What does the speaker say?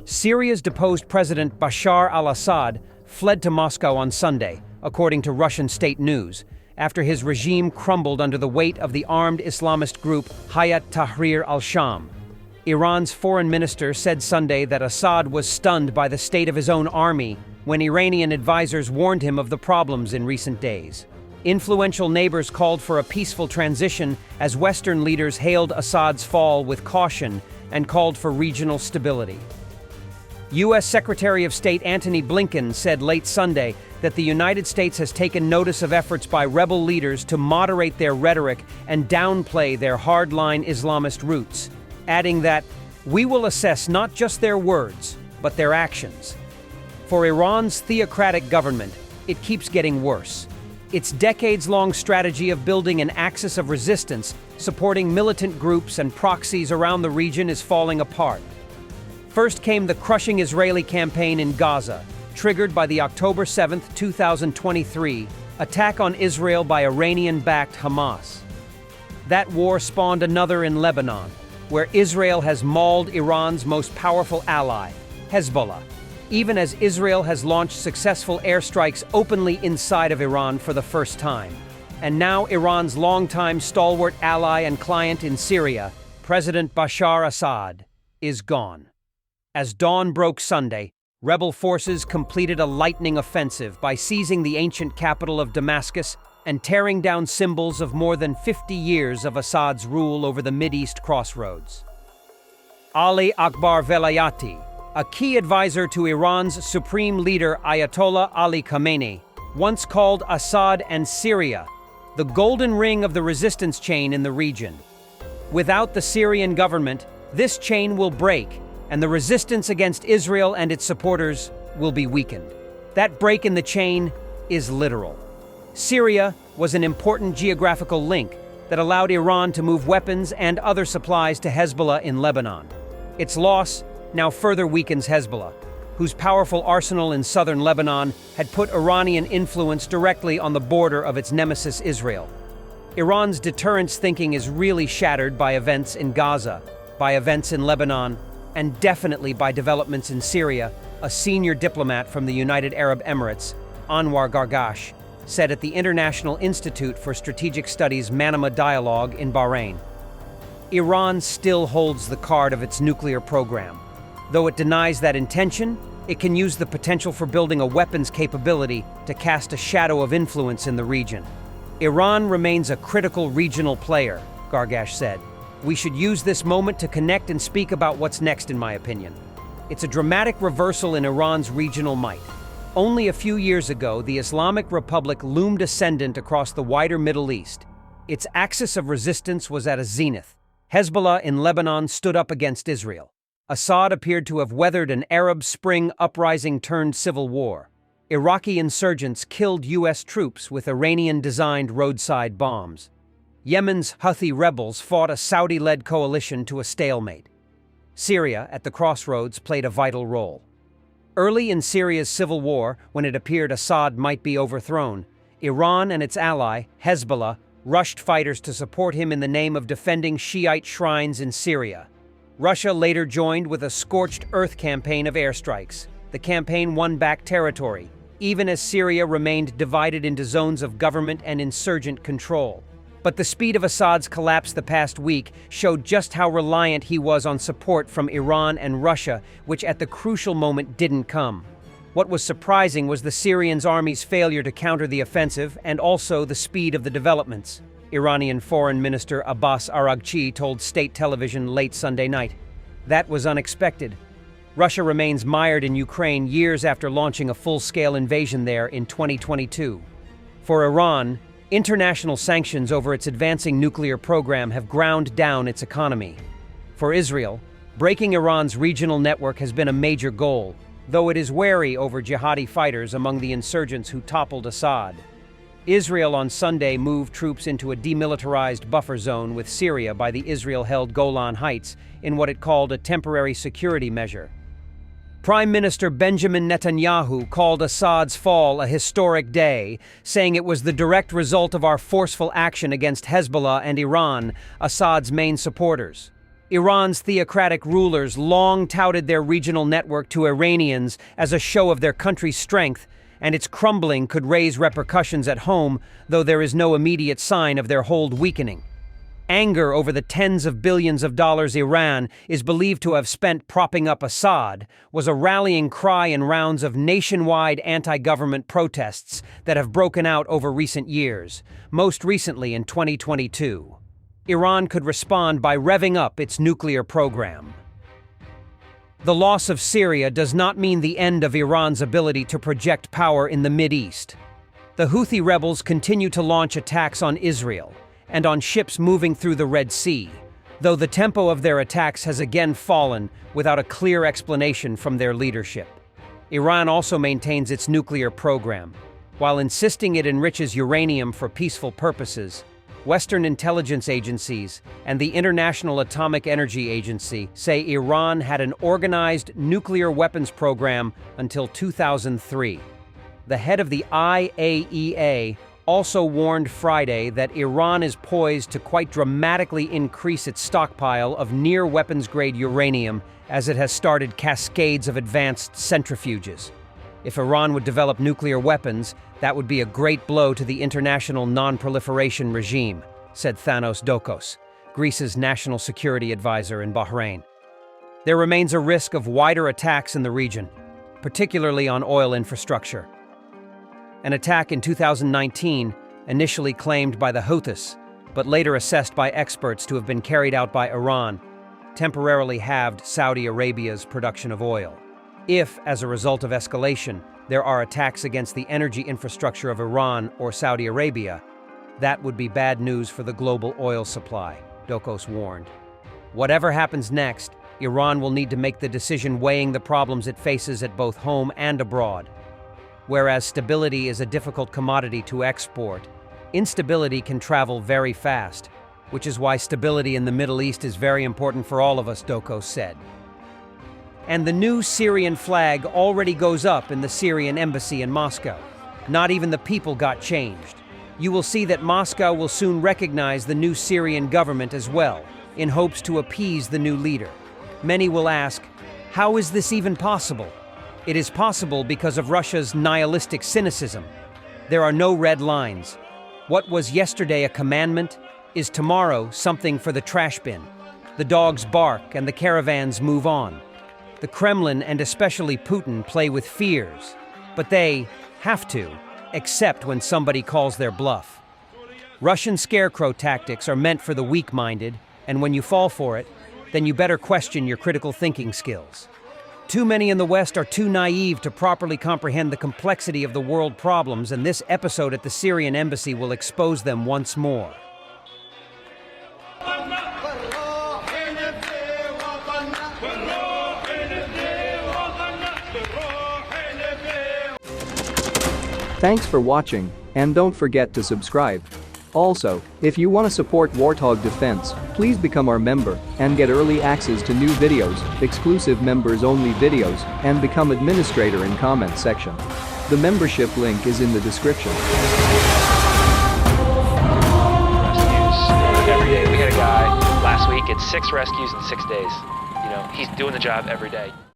Syria's deposed president Bashar al-Assad fled to Moscow on Sunday, according to Russian state news, after his regime crumbled under the weight of the armed Islamist group Hayat Tahrir al-Sham. Iran's foreign minister said Sunday that Assad was stunned by the state of his own army when Iranian advisors warned him of the problems in recent days. Influential neighbors called for a peaceful transition as Western leaders hailed Assad's fall with caution and called for regional stability. U.S. Secretary of State Antony Blinken said late Sunday that the United States has taken notice of efforts by rebel leaders to moderate their rhetoric and downplay their hardline Islamist roots, adding that, "We will assess not just their words, but their actions." For Iran's theocratic government, it keeps getting worse. Its decades-long strategy of building an axis of resistance, supporting militant groups and proxies around the region is falling apart. First came the crushing Israeli campaign in Gaza, triggered by the October 7, 2023, attack on Israel by Iranian-backed Hamas. That war spawned another in Lebanon, where Israel has mauled Iran's most powerful ally, Hezbollah, even as Israel has launched successful airstrikes openly inside of Iran for the first time. And now Iran's longtime stalwart ally and client in Syria, President Bashar Assad, is gone. As dawn broke Sunday, rebel forces completed a lightning offensive by seizing the ancient capital of Damascus and tearing down symbols of more than 50 years of Assad's rule over the Mideast crossroads. Ali Akbar Velayati, a key advisor to Iran's supreme leader Ayatollah Ali Khamenei, once called Assad and Syria the golden ring of the resistance chain in the region. Without the Syrian government, this chain will break, and the resistance against Israel and its supporters will be weakened. That break in the chain is literal. Syria was an important geographical link that allowed Iran to move weapons and other supplies to Hezbollah in Lebanon. Its loss now further weakens Hezbollah, whose powerful arsenal in southern Lebanon had put Iranian influence directly on the border of its nemesis Israel. Iran's deterrence thinking is really shattered by events in Gaza, by events in Lebanon, and definitely by developments in Syria, a senior diplomat from the United Arab Emirates, Anwar Gargash, said at the International Institute for Strategic Studies Manama Dialogue in Bahrain. Iran still holds the card of its nuclear program. Though it denies that intention, it can use the potential for building a weapons capability to cast a shadow of influence in the region. Iran remains a critical regional player, Gargash said. We should use this moment to connect and speak about what's next, in my opinion. It's a dramatic reversal in Iran's regional might. Only a few years ago, the Islamic Republic loomed ascendant across the wider Middle East. Its axis of resistance was at a zenith. Hezbollah in Lebanon stood up against Israel. Assad appeared to have weathered an Arab Spring uprising turned civil war. Iraqi insurgents killed U.S. troops with Iranian-designed roadside bombs. Yemen's Houthi rebels fought a Saudi-led coalition to a stalemate. Syria, at the crossroads, played a vital role. Early in Syria's civil war, when it appeared Assad might be overthrown, Iran and its ally, Hezbollah, rushed fighters to support him in the name of defending Shiite shrines in Syria. Russia later joined with a scorched earth campaign of airstrikes. The campaign won back territory, even as Syria remained divided into zones of government and insurgent control. But the speed of Assad's collapse the past week showed just how reliant he was on support from Iran and Russia, which at the crucial moment didn't come. What was surprising was the Syrian army's failure to counter the offensive and also the speed of the developments. Iranian Foreign Minister Abbas Araghchi told state television late Sunday night. That was unexpected. Russia remains mired in Ukraine years after launching a full-scale invasion there in 2022. For Iran, international sanctions over its advancing nuclear program have ground down its economy. For Israel, breaking Iran's regional network has been a major goal, though it is wary over jihadi fighters among the insurgents who toppled Assad. Israel on Sunday moved troops into a demilitarized buffer zone with Syria by the Israel-held Golan Heights in what it called a temporary security measure. Prime Minister Benjamin Netanyahu called Assad's fall a historic day, saying it was the direct result of our forceful action against Hezbollah and Iran, Assad's main supporters. Iran's theocratic rulers long touted their regional network to Iranians as a show of their country's strength, and its crumbling could raise repercussions at home, though there is no immediate sign of their hold weakening. Anger over the tens of billions of dollars Iran is believed to have spent propping up Assad was a rallying cry in rounds of nationwide anti-government protests that have broken out over recent years, most recently in 2022. Iran could respond by revving up its nuclear program. The loss of Syria does not mean the end of Iran's ability to project power in the Mideast. The Houthi rebels continue to launch attacks on Israel and on ships moving through the Red Sea, though the tempo of their attacks has again fallen without a clear explanation from their leadership. Iran also maintains its nuclear program. While insisting it enriches uranium for peaceful purposes, Western intelligence agencies and the International Atomic Energy Agency say Iran had an organized nuclear weapons program until 2003. The head of the IAEA also warned Friday that Iran is poised to quite dramatically increase its stockpile of near-weapons-grade uranium as it has started cascades of advanced centrifuges. If Iran would develop nuclear weapons, that would be a great blow to the international non-proliferation regime, said Thanos Dokos, Greece's national security advisor in Bahrain. There remains a risk of wider attacks in the region, particularly on oil infrastructure. An attack in 2019, initially claimed by the Houthis, but later assessed by experts to have been carried out by Iran, temporarily halved Saudi Arabia's production of oil. If, as a result of escalation, there are attacks against the energy infrastructure of Iran or Saudi Arabia, that would be bad news for the global oil supply, Dokos warned. Whatever happens next, Iran will need to make the decision weighing the problems it faces at both home and abroad. Whereas stability is a difficult commodity to export, instability can travel very fast, which is why stability in the Middle East is very important for all of us, Dokos said. And the new Syrian flag already goes up in the Syrian embassy in Moscow. Not even the people got changed. You will see that Moscow will soon recognize the new Syrian government as well, in hopes to appease the new leader. Many will ask, how is this even possible? It is possible because of Russia's nihilistic cynicism. There are no red lines. What was yesterday a commandment is tomorrow something for the trash bin. The dogs bark and the caravans move on. The Kremlin and especially Putin play with fears, but they have to, except when somebody calls their bluff. Russian scarecrow tactics are meant for the weak-minded, and when you fall for it, then you better question your critical thinking skills. Too many in the West are too naive to properly comprehend the complexity of the world problems, and this episode at the Syrian embassy will expose them once more. Thanks for watching, and don't forget to subscribe. Also, if you want to support Warthog Defense, please become our member and get early access to new videos, exclusive members-only videos, and become administrator in comment section. The membership link is in the description. Rescues every day. We had a guy last week at 6 rescues in 6 days. You know, he's doing the job every day.